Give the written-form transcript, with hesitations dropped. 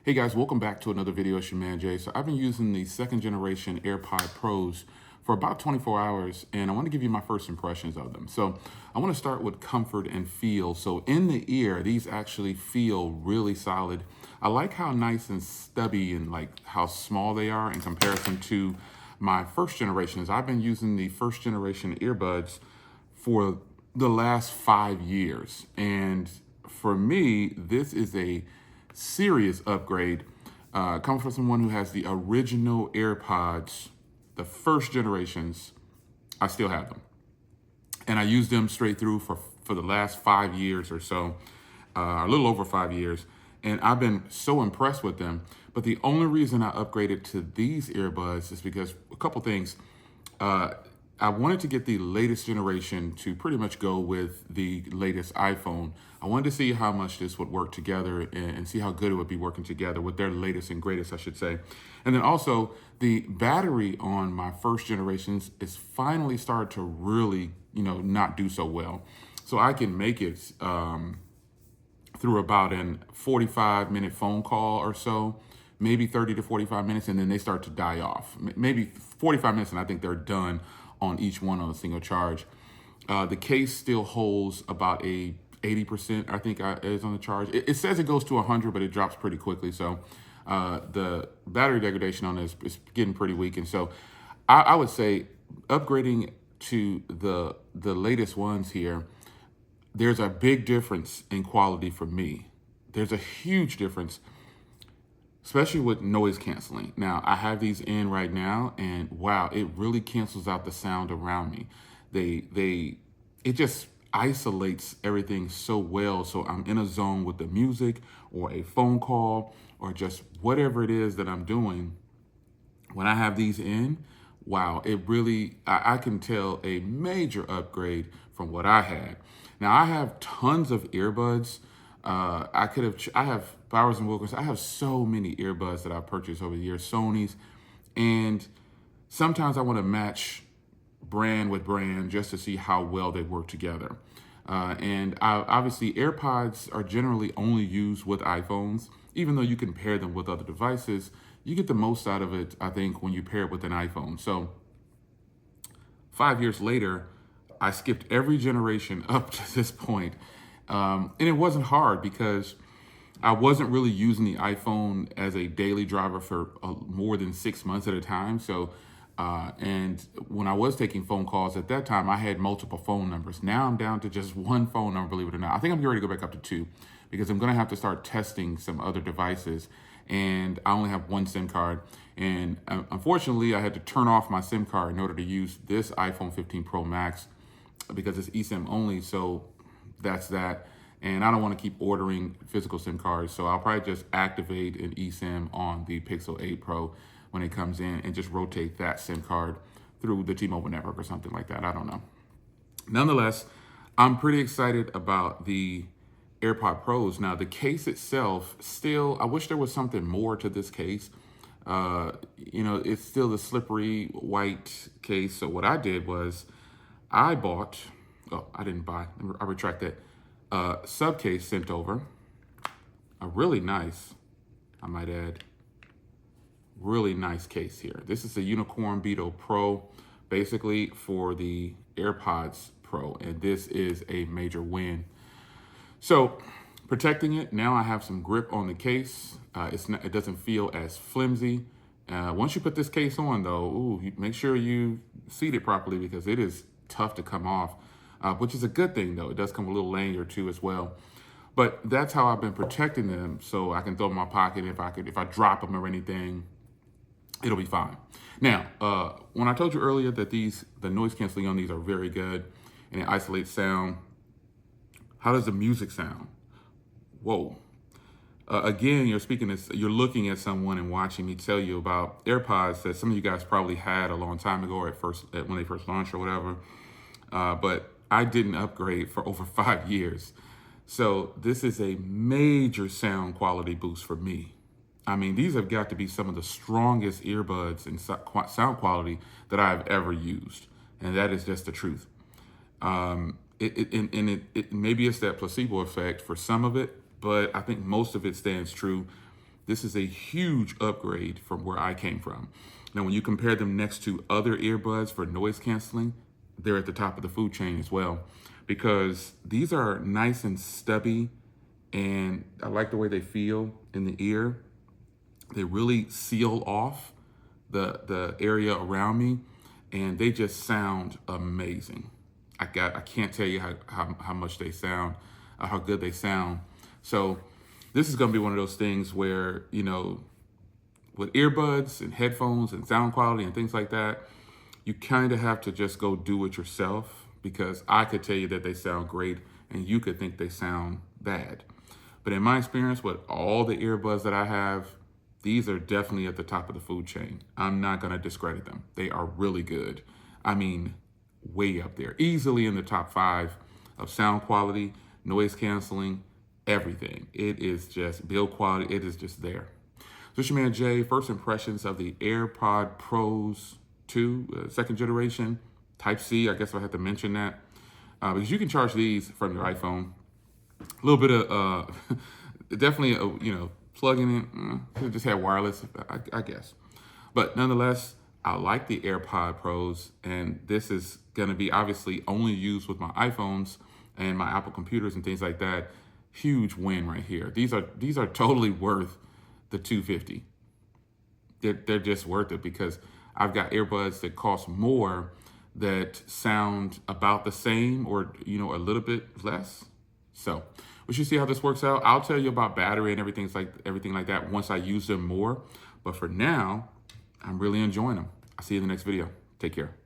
Hey guys, welcome back to another video. It's your man Jay. So I've been using the second generation AirPod Pros for about 24 hours, and I want to give you my first impressions of them. So I want to start with comfort and feel. So in the ear, these actually feel really solid. I like how nice and stubby and like how small they are in comparison to my first generations. I've been using the first generation earbuds for the last 5 years. And for me, this is a serious upgrade. Coming from someone who has the original AirPods, the first generations. I still have them. And I use them straight through for the last 5 years or so, a little over 5 years. And I've been so impressed with them. But the only reason I upgraded to these earbuds is because a couple things. I wanted to get the latest generation to pretty much go with the latest iPhone. I wanted to see how much this would work together and see how good it would be working together with their latest and greatest, I should say. And then also the battery on my first generations is finally started to really, not do so well. So I can make it through about an 45-minute phone call or so, maybe 30 to 45 minutes, and then they start to die off. Maybe 45 minutes, and I think they're done on each one on a single charge. The case still holds about a 80%, I think, is on the charge. It says it goes to 100, but it drops pretty quickly. So the battery degradation on this is getting pretty weak. And so I would say upgrading to the latest ones here, there's a big difference in quality for me. There's a huge difference, especially with noise canceling. Now, I have these in right now, and wow, it really cancels out the sound around me. It just isolates everything so well. So I'm in a zone with the music or a phone call or just whatever it is that I'm doing. When I have these in, wow, it really, I can tell a major upgrade from what I had. Now, I have tons of earbuds. I have Bowers and Wilkins. I have so many earbuds that I've purchased over the years, Sony's. And sometimes I want to match brand with brand just to see how well they work together. Obviously, AirPods are generally only used with iPhones. Even though you can pair them with other devices, you get the most out of it, I think, when you pair it with an iPhone. So 5 years later, I skipped every generation up to this point. And it wasn't hard because I wasn't really using the iPhone as a daily driver for more than 6 months at a time. So, and when I was taking phone calls at that time, I had multiple phone numbers. Now I'm down to just one phone number, believe it or not. I think I'm getting ready to go back up to two because I'm going to have to start testing some other devices. And I only have one SIM card. And unfortunately, I had to turn off my SIM card in order to use this iPhone 15 Pro Max because it's eSIM only. So that's that. And I don't want to keep ordering physical SIM cards. So I'll probably just activate an eSIM on the Pixel 8 Pro when it comes in and just rotate that SIM card through the T-Mobile network or something like that. I don't know. Nonetheless, I'm pretty excited about the AirPod Pros. Now, the case itself, still, I wish there was something more to this case. It's still the slippery white case. So what I did was I didn't buy, I retract that. Sub case sent over, a really nice, I might add, really nice case here. This is a Unicorn Beetle Pro, basically for the AirPods Pro, and this is a major win. So protecting it, now I have some grip on the case. It doesn't feel as flimsy. Once you put this case on though, make sure you seat it properly because it is tough to come off. Which is a good thing, though. It does come with a little lanyard, too, as well. But that's how I've been protecting them, so I can throw them in my pocket. If I drop them or anything, it'll be fine. Now, when I told you earlier that the noise canceling on these are very good, and it isolates sound, how does the music sound? Whoa. Again, you're looking at someone and watching me tell you about AirPods that some of you guys probably had a long time ago or when they first launched or whatever. But I didn't upgrade for over 5 years. So this is a major sound quality boost for me. I mean, these have got to be some of the strongest earbuds in sound quality that I've ever used. And that is just the truth. Maybe it's that placebo effect for some of it, but I think most of it stands true. this is a huge upgrade from where I came from. Now, when you compare them next to other earbuds for noise canceling, they're at the top of the food chain as well, because these are nice and stubby, and I like the way they feel in the ear. They really seal off the area around me, and they just sound amazing. I can't tell you how much they sound, how good they sound. So this is going to be one of those things where, you know, with earbuds and headphones and sound quality and things like that, you kind of have to just go do it yourself, because I could tell you that they sound great and you could think they sound bad. But in my experience with all the earbuds that I have, these are definitely at the top of the food chain. I'm not going to discredit them. They are really good. I mean, way up there, easily in the top 5 of sound quality, noise canceling, everything. It is just build quality. It is just there. So it's your man Jay. First impressions of the AirPod Pros 2, second generation, Type C. I guess I have to mention that because you can charge these from your iPhone. A little bit of definitely you know, plugging in. Could just had wireless, I guess. But nonetheless, I like the AirPod Pros, and this is going to be obviously only used with my iPhones and my Apple computers and things like that. Huge win right here. These are totally worth the $250. They're just worth it, because I've got earbuds that cost more that sound about the same, or, you know, a little bit less. So we should see how this works out. I'll tell you about battery and everything like that once I use them more. But for now, I'm really enjoying them. I'll see you in the next video. Take care.